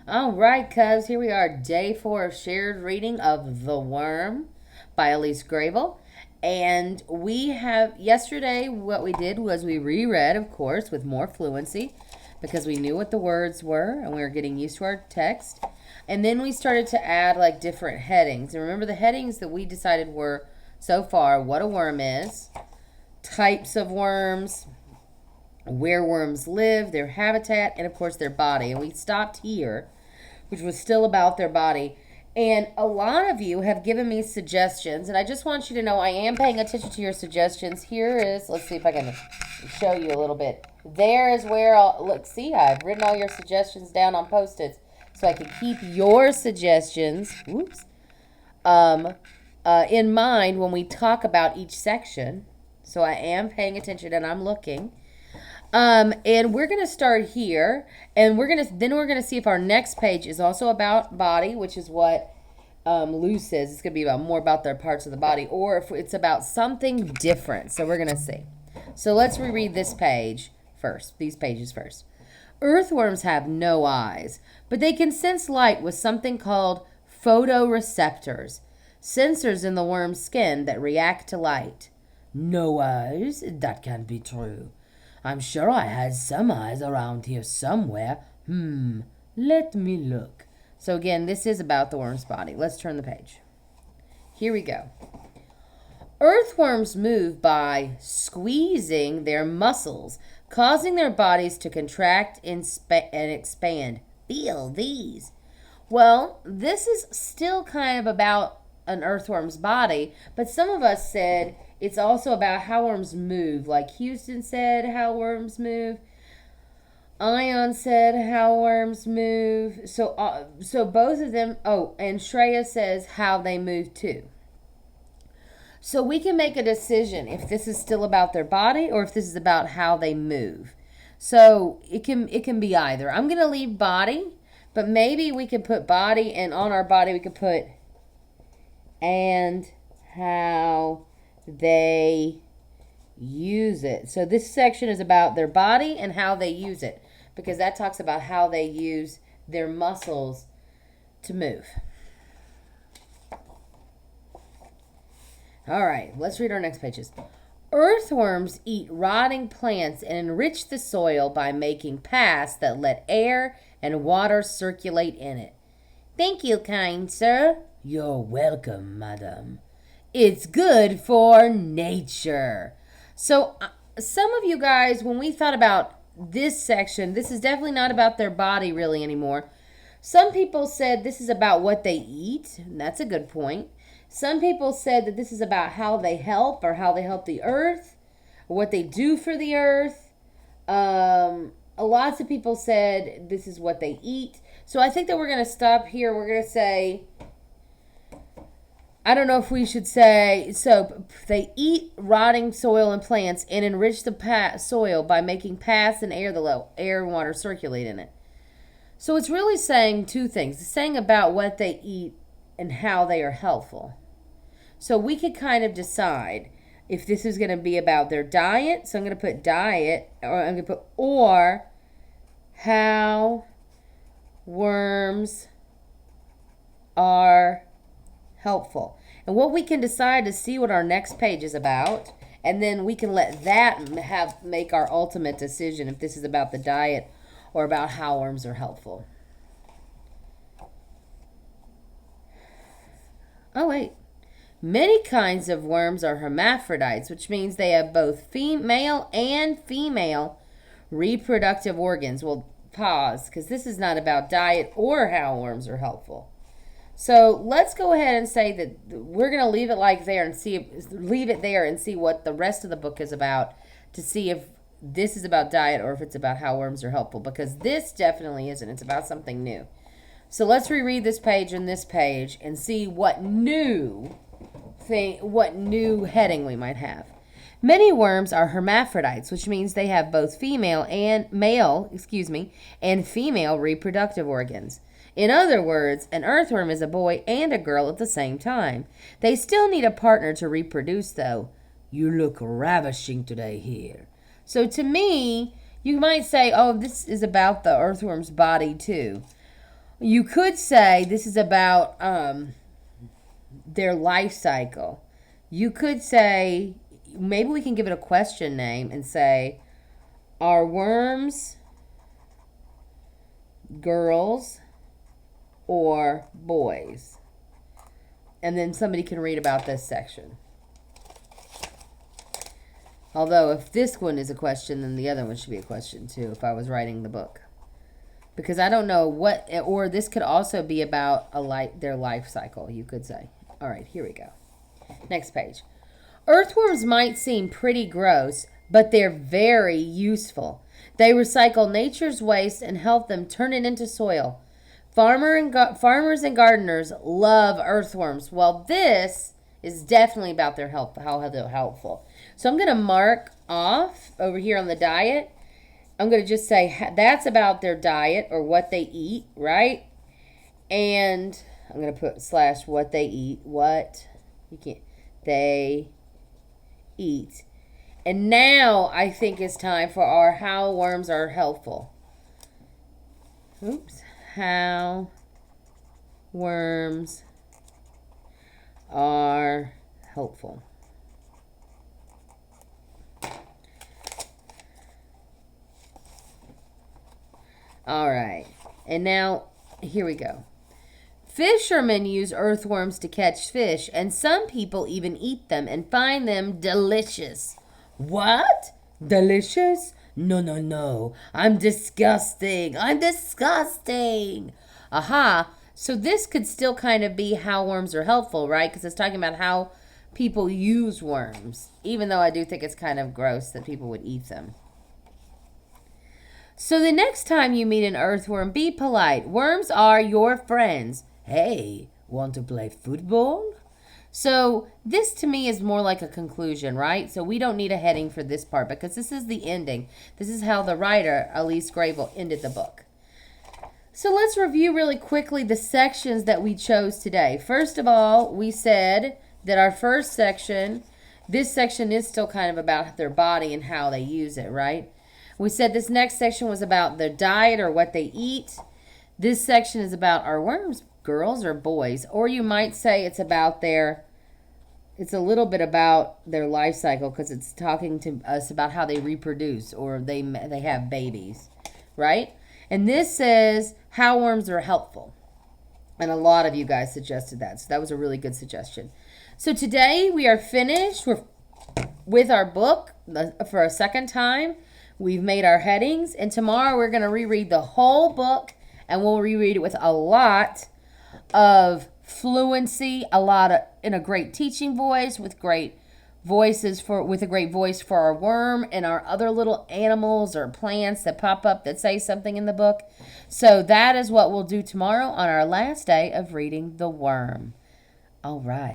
All right, cuz here we are, day 4 of shared reading of The Worm by Elise Gravel. And we have, yesterday, what we did was we reread, of course, with more fluency because we knew what the words were and we were getting used to our text. And then we started to add like different headings. And remember, the headings that we decided were so far what a worm is, types of worms, where worms live, their habitat, and of course their body. And we stopped here, which was still about their body. And a lot of you have given me suggestions, and I just want you to know I am paying attention to your suggestions. Here is, let's see if I can show you a little bit. There is where look, see, I've written all your suggestions down on Post-its so I can keep your suggestions, in mind when we talk about each section. So I am paying attention and I'm looking. And we're going to start here, and we're going to see if our next page is also about body, which is what Lou says. It's going to be more about their parts of the body, or if it's about something different. So we're going to see. So let's reread this page first, these pages first. Earthworms have no eyes, but they can sense light with something called photoreceptors, sensors in the worm's skin that react to light. No eyes? That can't be true. I'm sure I had some eyes around here somewhere. Let me look. So again, this is about the worm's body. Let's turn the page. Here we go. Earthworms move by squeezing their muscles, causing their bodies to contract and expand. Feel these. Well, this is still kind of about an earthworm's body, but some of us said it's also about how worms move. Like Houston said how worms move. Ion said how worms move. So both of them, and Shreya says how they move too. So we can make a decision if this is still about their body or if this is about how they move. So it can be either. I'm going to leave body, but maybe we could put body, and on our body we could put and how they use it. So this section is about their body and how they use it, because that talks about how they use their muscles to move. All right, let's read our next pages. Earthworms eat rotting plants and enrich the soil by making paths that let air and water circulate in it. Thank you, kind sir. You're welcome, madam. It's good for nature. So some of you guys, when we thought about this section, this is definitely not about their body really anymore. Some people said this is about what they eat, and that's a good point. Some people said that this is about how they help, or how they help the earth, or what they do for the earth. Lots of people said this is what they eat. So I think that we're going to stop here. We're going to say, I don't know if we should say, so they eat rotting soil and plants and enrich the soil by making paths and air and water circulate in it. So it's really saying two things. It's saying about what they eat and how they are helpful. So we could kind of decide if this is going to be about their diet. So I'm going to put diet, or I'm going to put, or how worms are helpful. And what we can decide to see what our next page is about, and then we can let that make our ultimate decision if this is about the diet or about how worms are helpful. Oh, wait. Many kinds of worms are hermaphrodites, which means they have both male and female reproductive organs. Well, pause, because this is not about diet or how worms are helpful. So let's go ahead and say that we're going to leave it there and see what the rest of the book is about, to see if this is about diet or if it's about how worms are helpful, because this definitely isn't. It's about something new. So let's reread this page and this page and see what new heading we might have. Many worms are hermaphrodites, which means they have both male and female reproductive organs. In other words, an earthworm is a boy and a girl at the same time. They still need a partner to reproduce, though. You look ravishing today here. So to me, you might say, oh, this is about the earthworm's body too. You could say this is about their life cycle. You could say, maybe we can give it a question name and say, are worms girls or boys? And then somebody can read about this section. Although if this one is a question, then the other one should be a question too, if I was writing the book. Because I don't know what, or this could also be about their life cycle, you could say. All right, here we go. Next page. Earthworms might seem pretty gross, but they're very useful. They recycle nature's waste and help them turn it into soil. Farmers and gardeners love earthworms. Well, this is definitely about their health, how they're helpful. So I'm going to mark off over here on the diet. I'm going to just say that's about their diet or what they eat, right? And I'm going to put / what they eat. They eat. And now I think it's time for our how worms are helpful. How worms are helpful. All right. And now, here we go. Fishermen use earthworms to catch fish, and some people even eat them and find them delicious. What? Delicious? No. I'm disgusting. Aha. So this could still kind of be how worms are helpful, right? Because it's talking about how people use worms, even though I do think it's kind of gross that people would eat them. So the next time you meet an earthworm, be polite. Worms are your friends. Hey, want to play football? So this to me is more like a conclusion, right? So we don't need a heading for this part because this is the ending. This is how the writer, Elise Gravel, ended the book. So let's review really quickly the sections that we chose today. First of all, we said that our first section, this section is still kind of about their body and how they use it, right? We said this next section was about their diet or what they eat. This section is about, are worms girls or boys? Or you might say it's a little bit about their life cycle because it's talking to us about how they reproduce or they have babies, right? And this says how worms are helpful. And a lot of you guys suggested that. So that was a really good suggestion. So today we are finished with our book for a second time. We've made our headings, and tomorrow we're going to reread the whole book, and we'll reread it with a lot of fluency, in a great teaching voice, with great with a great voice for our worm and our other little animals or plants that pop up that say something in the book. So that is what we'll do tomorrow on our last day of reading The Worm. All right.